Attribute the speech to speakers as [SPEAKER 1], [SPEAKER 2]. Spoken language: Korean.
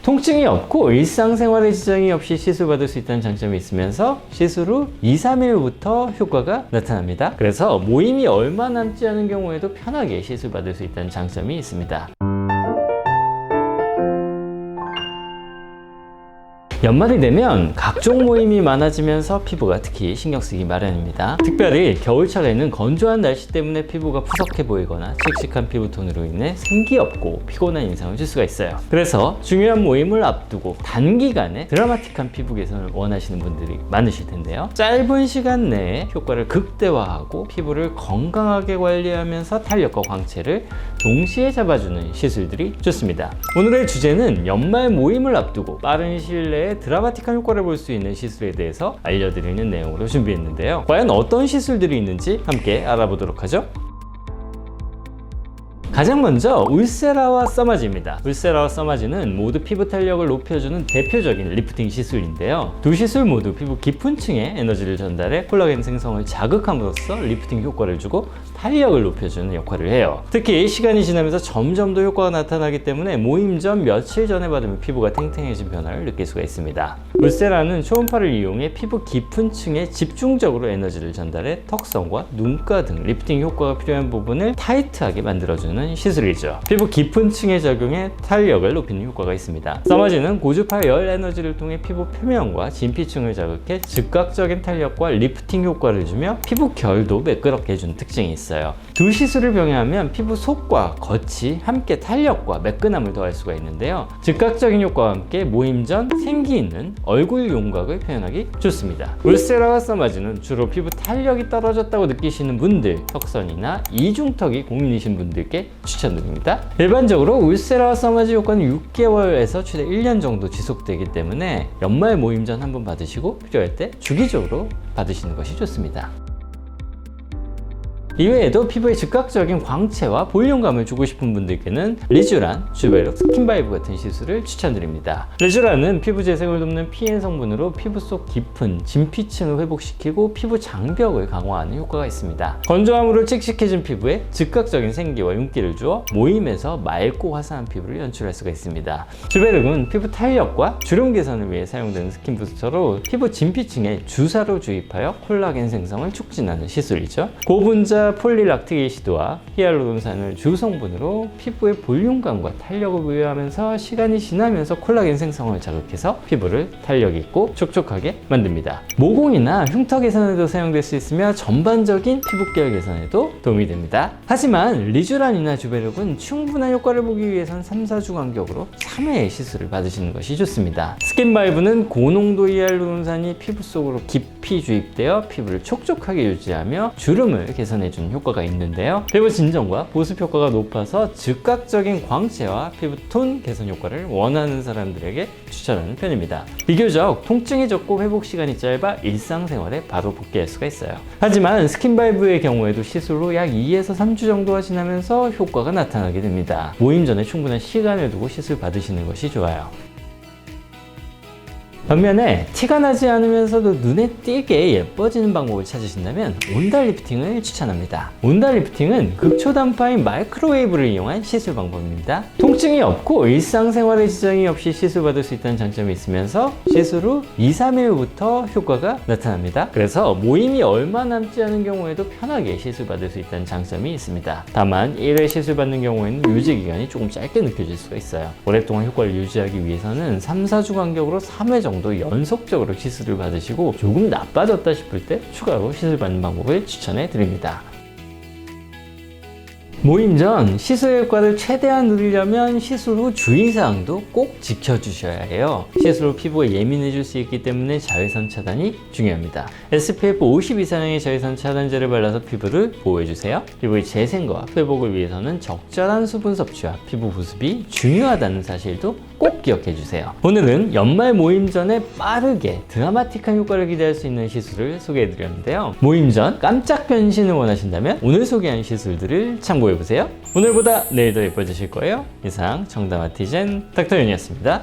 [SPEAKER 1] 통증이 없고 일상생활에 지장이 없이 시술받을 수 있다는 장점이 있으면서 시술 후 2, 3일부터 효과가 나타납니다. 그래서 모임이 얼마 남지 않은 경우에도 편하게 시술받을 수 있다는 장점이 있습니다. 연말이 되면 각종 모임이 많아지면서 피부가 특히 신경 쓰기 마련입니다. 특별히 겨울철에는 건조한 날씨 때문에 피부가 푸석해 보이거나 칙칙한 피부톤으로 인해 생기 없고 피곤한 인상을 줄 수가 있어요. 그래서 중요한 모임을 앞두고 단기간에 드라마틱한 피부 개선을 원하시는 분들이 많으실 텐데요. 짧은 시간 내에 효과를 극대화하고 피부를 건강하게 관리하면서 탄력과 광채를 동시에 잡아주는 시술들이 좋습니다. 오늘의 주제는 연말 모임을 앞두고 빠른 시일 내에 드라마틱한 효과를 볼 수 있는 시술에 대해서 알려드리는 내용으로 준비했는데요. 과연 어떤 시술들이 있는지 함께 알아보도록 하죠. 가장 먼저 울세라와 써마지입니다. 울세라와 써마지는 모두 피부 탄력을 높여주는 대표적인 리프팅 시술인데요. 두 시술 모두 피부 깊은 층에 에너지를 전달해 콜라겐 생성을 자극함으로써 리프팅 효과를 주고 탄력을 높여주는 역할을 해요. 특히 시간이 지나면서 점점 더 효과가 나타나기 때문에 모임 전 며칠 전에 받으면 피부가 탱탱해진 변화를 느낄 수가 있습니다. 울세라는 초음파를 이용해 피부 깊은 층에 집중적으로 에너지를 전달해 턱선과 눈가 등 리프팅 효과가 필요한 부분을 타이트하게 만들어주는 시술이죠. 피부 깊은 층에 적용해 탄력을 높이는 효과가 있습니다. 써마지는 고주파 열 에너지를 통해 피부 표면과 진피층을 자극해 즉각적인 탄력과 리프팅 효과를 주며 피부 결도 매끄럽게 해주는 특징이 있어요. 두 시술을 병행하면 피부 속과 겉이 함께 탄력과 매끈함을 더할 수가 있는데요. 즉각적인 효과와 함께 모임 전 생기 있는 얼굴 윤곽을 표현하기 좋습니다. 울세라와 써마지는 주로 피부 탄력이 떨어졌다고 느끼시는 분들, 턱선이나 이중턱이 고민이신 분들께 추천드립니다. 일반적으로 울세라와 써마지 효과는 6개월에서 최대 1년 정도 지속되기 때문에 연말 모임 전 한번 받으시고 필요할 때 주기적으로 받으시는 것이 좋습니다. 이외에도 피부에 즉각적인 광채와 볼륨감을 주고 싶은 분들께는 리쥬란, 주베룩, 스킨바이브 같은 시술을 추천드립니다. 리쥬란은 피부 재생을 돕는 PN 성분으로 피부 속 깊은 진피층을 회복시키고 피부 장벽을 강화하는 효과가 있습니다. 건조함으로 칙칙해진 피부에 즉각적인 생기와 윤기를 주어 모임에서 맑고 화사한 피부를 연출할 수가 있습니다. 주베룩은 피부 탄력과 주름 개선을 위해 사용되는 스킨 부스터로 피부 진피층에 주사로 주입하여 콜라겐 생성을 촉진하는 시술이죠. 고분자 폴리락티게이시드와 히알루론산을 주 성분으로 피부의 볼륨감과 탄력을 부여하면서 시간이 지나면서 콜라겐 생성을 자극해서 피부를 탄력 있고 촉촉하게 만듭니다. 모공이나 흉터 개선에도 사용될 수 있으며 전반적인 피부결 개선에도 도움이 됩니다. 하지만 리쥬란이나 주베룩은 충분한 효과를 보기 위해선 3, 4주 간격으로 3회의 시술을 받으시는 것이 좋습니다. 스킨바이브는 고농도 히알루론산이 피부 속으로 깊이 주입되어 피부를 촉촉하게 유지하며 주름을 개선해주는 효과가 있는데요. 피부 진정과 보습 효과가 높아서 즉각적인 광채와 피부톤 개선 효과를 원하는 사람들에게 추천하는 편입니다. 비교적 통증이 적고 회복 시간이 짧아 일상생활에 바로 복귀할 수가 있어요. 하지만 스킨바이브의 경우에도 시술 후 약 2에서 3주 정도가 지나면서 효과가 나타나게 됩니다. 모임 전에 충분한 시간을 두고 시술 받으시는 것이 좋아요. 반면에 티가 나지 않으면서도 눈에 띄게 예뻐지는 방법을 찾으신다면 온달 리프팅을 추천합니다. 온달 리프팅은 극초단파인 마이크로웨이브를 이용한 시술 방법입니다. 통증이 없고 일상생활에 지장이 없이 시술받을 수 있다는 장점이 있으면서 시술 후 2, 3일부터 효과가 나타납니다. 그래서 모임이 얼마 남지 않은 경우에도 편하게 시술받을 수 있다는 장점이 있습니다. 다만 1회 시술받는 경우에는 유지기간이 조금 짧게 느껴질 수가 있어요. 오랫동안 효과를 유지하기 위해서는 3, 4주 간격으로 3회 정도 연속적으로 시술을 받으시고 조금 나빠졌다 싶을 때 추가로 시술 받는 방법을 추천해 드립니다. 모임 전 시술 효과를 최대한 누리려면 시술 후 주의사항도 꼭 지켜주셔야 해요. 시술 후 피부가 예민해질 수 있기 때문에 자외선 차단이 중요합니다. SPF 50 이상의 자외선 차단제를 발라서 피부를 보호해주세요. 피부의 재생과 회복을 위해서는 적절한 수분 섭취와 피부 보습이 중요하다는 사실도 꼭 기억해주세요. 오늘은 연말 모임 전에 빠르게 드라마틱한 효과를 기대할 수 있는 시술을 소개해드렸는데요. 모임 전 깜짝 변신을 원하신다면 오늘 소개한 시술들을 참고해보세요. 오늘보다 내일 더 예뻐지실 거예요. 이상 정담아티젠 닥터윤이었습니다.